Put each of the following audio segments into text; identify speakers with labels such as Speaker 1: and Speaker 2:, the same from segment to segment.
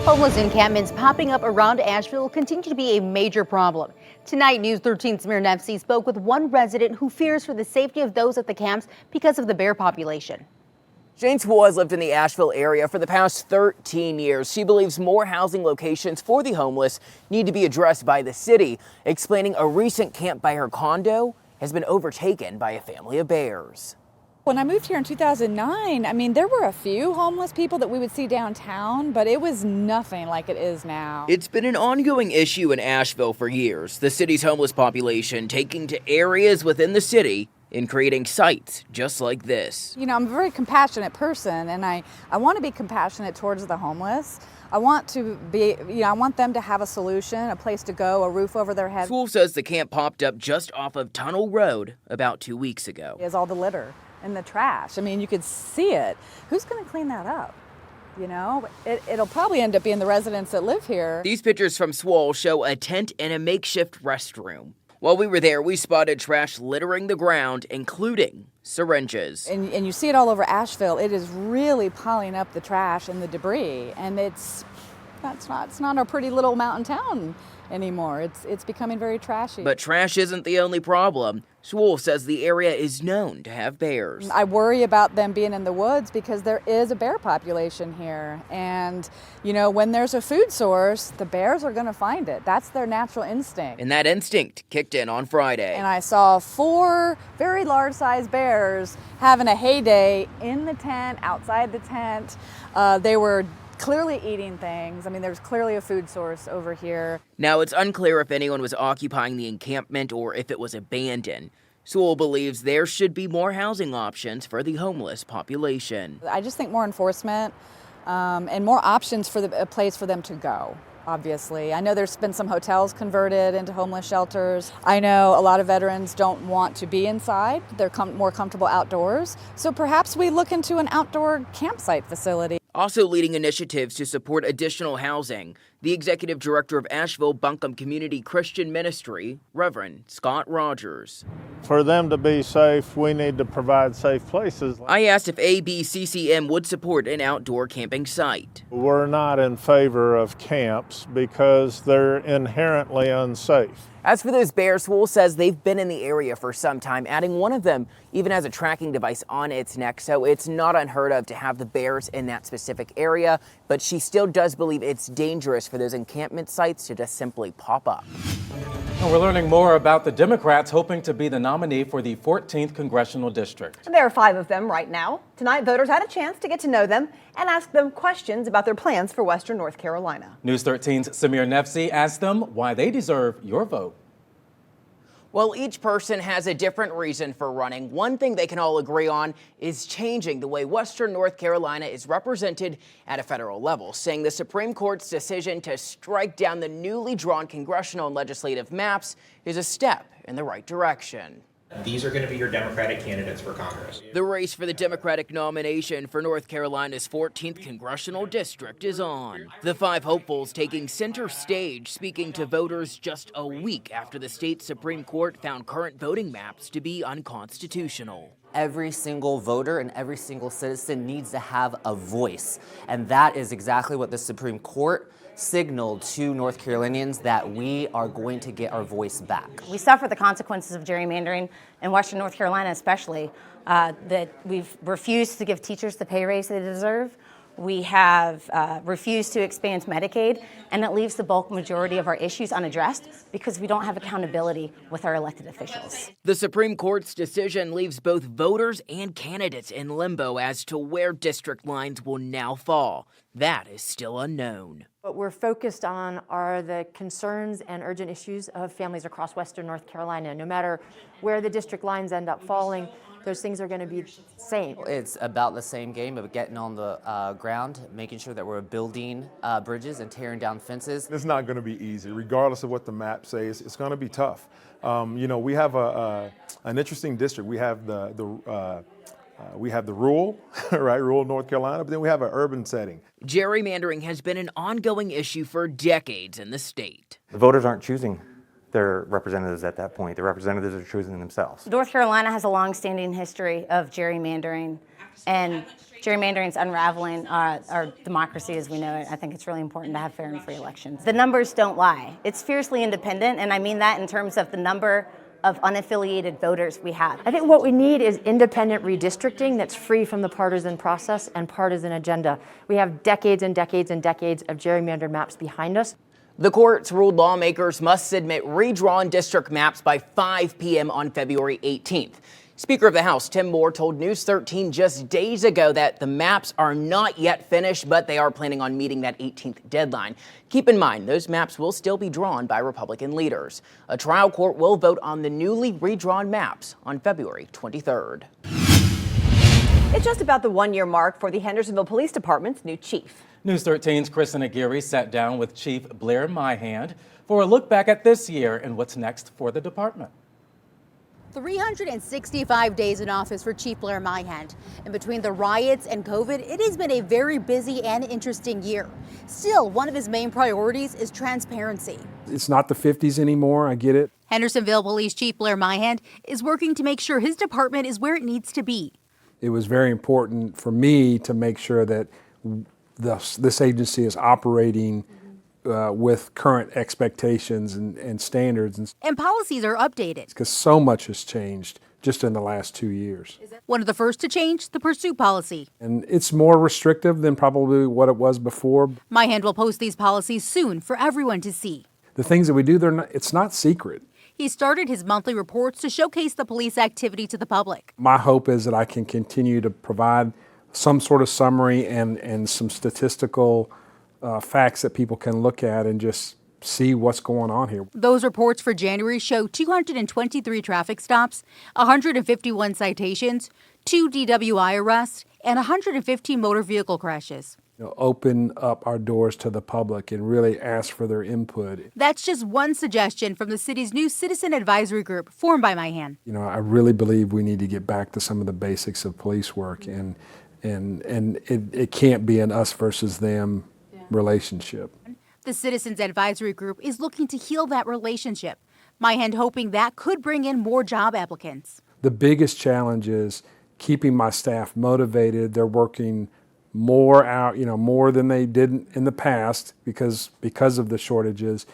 Speaker 1: Homeless encampments popping up around Asheville continue to be a major problem. Tonight, News 13's Samir Nefsi spoke with one resident who fears for the safety of those at the camps because of the bear population.
Speaker 2: Shayne Sewell has lived in the Asheville area for the past 13 years. She believes more housing locations for the homeless need to be addressed by the city, explaining a recent camp by her condo has been overtaken by a family of bears.
Speaker 3: When I moved here in 2009, I mean, there were a few homeless people that we would see downtown, but it was nothing like it is now.
Speaker 2: It's been an ongoing issue in Asheville for years, the city's homeless population taking to areas within the city and creating sites just like this.
Speaker 3: You know, I'm a very compassionate person, and I want to be compassionate towards the homeless. I want to be, I want them to have a solution, a place to go, a roof over their head.
Speaker 2: Sewell says the camp popped up just off of Tunnel Road about 2 weeks ago.
Speaker 3: Is all the litter and the trash. I mean, you could see it. Who's going to clean that up? You know, it'll probably end up being the residents that live here.
Speaker 2: These pictures from Sewell show a tent and a makeshift restroom. While we were there, we spotted trash littering the ground, including syringes.
Speaker 3: And you see it all over Asheville. It is really piling up the trash and the debris, and it's not a pretty little mountain town anymore. It's becoming very trashy.
Speaker 2: But trash isn't the only problem. Sewell says the area is known to have bears.
Speaker 3: I worry about them being in the woods because there is a bear population here. And, you know, when there's a food source, the bears are going to find it. That's their natural instinct.
Speaker 2: And that instinct kicked in on Friday.
Speaker 3: And I saw 4 very large-sized bears having a heyday in the tent, outside the tent. They were clearly eating things. I mean, there's clearly a food source over here.
Speaker 2: Now, it's unclear if anyone was occupying the encampment or if it was abandoned. Sewell believes there should be more housing options for the homeless population.
Speaker 3: I just think more enforcement and more options for a place for them to go. Obviously, I know there's been some hotels converted into homeless shelters. I know a lot of veterans don't want to be inside. They're more comfortable outdoors. So perhaps we look into an outdoor campsite facility.
Speaker 2: Also leading initiatives to support additional housing, the executive director of Asheville Buncombe Community Christian Ministry, Reverend Scott Rogers.
Speaker 4: For them to be safe, we need to provide safe places.
Speaker 2: I asked if ABCCM would support an outdoor camping site.
Speaker 4: We're not in favor of camps because they're inherently unsafe.
Speaker 2: As for those bears, Sewell says they've been in the area for some time, adding one of them even has a tracking device on its neck, so it's not unheard of to have the bears in that specific area, but she still does believe it's dangerous for those encampment sites to just simply pop up.
Speaker 5: And we're learning more about the Democrats hoping to be the nominee for the 14th Congressional District.
Speaker 6: There are 5 of them right now. Tonight, voters had a chance to get to know them and ask them questions about their plans for Western North Carolina.
Speaker 5: News 13's Samir Nefsi asked them why they deserve your vote.
Speaker 2: Well, each person has a different reason for running. One thing they can all agree on is changing the way Western North Carolina is represented at a federal level, saying the Supreme Court's decision to strike down the newly drawn congressional and legislative maps is a step in the right direction.
Speaker 7: These are going to be your Democratic candidates for Congress.
Speaker 2: The race for the Democratic nomination for North Carolina's 14th Congressional District is on. The 5 hopefuls taking center stage, speaking to voters just a week after the state Supreme Court found current voting maps to be unconstitutional.
Speaker 8: Every single voter and every single citizen needs to have a voice. And that is exactly what the Supreme Court signaled to North Carolinians, that we are going to get our voice back.
Speaker 9: We suffer the consequences of gerrymandering in Western North Carolina especially, that we've refused to give teachers the pay raise they deserve. We have refused to expand Medicaid, and it leaves the bulk majority of our issues unaddressed because we don't have accountability with our elected officials.
Speaker 2: The Supreme Court's decision leaves both voters and candidates in limbo as to where district lines will now fall. That is still unknown.
Speaker 10: What we're focused on are the concerns and urgent issues of families across Western North Carolina. No matter where the district lines end up falling, those things are going to be the same.
Speaker 8: It's about the same game of getting on the ground, making sure that we're building bridges and tearing down fences.
Speaker 11: It's not going to be easy, regardless of what the map says. It's going to be tough. You know, we have an interesting district. We have the rural, right, rural North Carolina, but then we have an urban setting.
Speaker 2: Gerrymandering has been an ongoing issue for decades in the state.
Speaker 12: The voters aren't choosing their representatives at that point. The representatives are choosing themselves.
Speaker 9: North Carolina has a long-standing history of gerrymandering, and gerrymandering's unraveling our democracy as we know it. I think it's really important to have fair and free elections. The numbers don't lie. It's fiercely independent, and I mean that in terms of the number of unaffiliated voters we have.
Speaker 10: I think what we need is independent redistricting that's free from the partisan process and partisan agenda. We have decades and decades and decades of gerrymandered maps behind us.
Speaker 2: The courts ruled lawmakers must submit redrawn district maps by 5 p.m. on February 18th. Speaker of the House Tim Moore told News 13 just days ago that the maps are not yet finished, but they are planning on meeting that 18th deadline. Keep in mind, those maps will still be drawn by Republican leaders. A trial court will vote on the newly redrawn maps on February 23rd.
Speaker 6: It's just about the one-year mark for the Hendersonville Police Department's new chief.
Speaker 5: News 13's Kristen Aguirre sat down with Chief Blair Myhand for a look back at this year and what's next for the department.
Speaker 1: 365 days in office for Chief Blair Myhand. And between the riots and COVID, it has been a very busy and interesting year. Still, one of his main priorities is transparency.
Speaker 13: It's not the 50s anymore, I get it.
Speaker 1: Hendersonville Police Chief Blair Myhand is working to make sure his department is where it needs to be.
Speaker 13: It was very important for me to make sure that this agency is operating with current expectations and standards.
Speaker 1: And policies are updated.
Speaker 13: Because so much has changed just in the last 2 years.
Speaker 1: One of the first to change, the pursuit policy.
Speaker 13: And it's more restrictive than probably what it was before.
Speaker 1: Myhand will post these policies soon for everyone to see.
Speaker 13: The things that we do, it's not secret.
Speaker 1: He started his monthly reports to showcase the police activity to the public.
Speaker 13: My hope is that I can continue to provide some sort of summary and some statistical facts that people can look at and just see what's going on here.
Speaker 1: Those reports for January show 223 traffic stops, 151 citations, 2 DWI arrests, and 115 motor vehicle crashes.
Speaker 13: Open up our doors to the public and really ask for their input.
Speaker 1: That's just one suggestion from the city's new citizen advisory group formed by Myhand.
Speaker 13: I really believe we need to get back to some of the basics of police work, and it can't be an us versus them relationship.
Speaker 1: The Citizens Advisory Group is looking to heal that relationship. Myhand hoping that could bring in more job applicants.
Speaker 13: The biggest challenge is keeping my staff motivated. They're working more than they did in the past because of the shortages,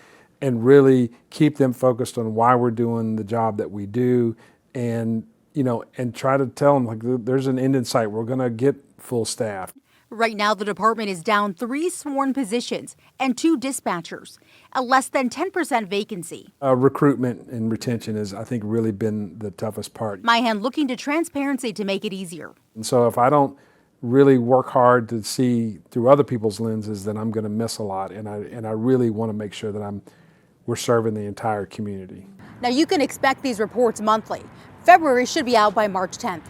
Speaker 13: and really keep them focused on why we're doing the job that we do, and try to tell them, like, there's an end in sight. We're going to get full staff.
Speaker 1: Right now, the department is down 3 sworn positions and 2 dispatchers, a less than 10% vacancy.
Speaker 13: Recruitment and retention has, I think, really been the toughest part.
Speaker 1: Myhand looking to transparency to make it easier.
Speaker 13: And so if I don't really work hard to see through other people's lenses, then I'm going to miss a lot. And I really want to make sure that we're serving the entire community.
Speaker 1: Now you can expect these reports monthly. February should be out by March 10th.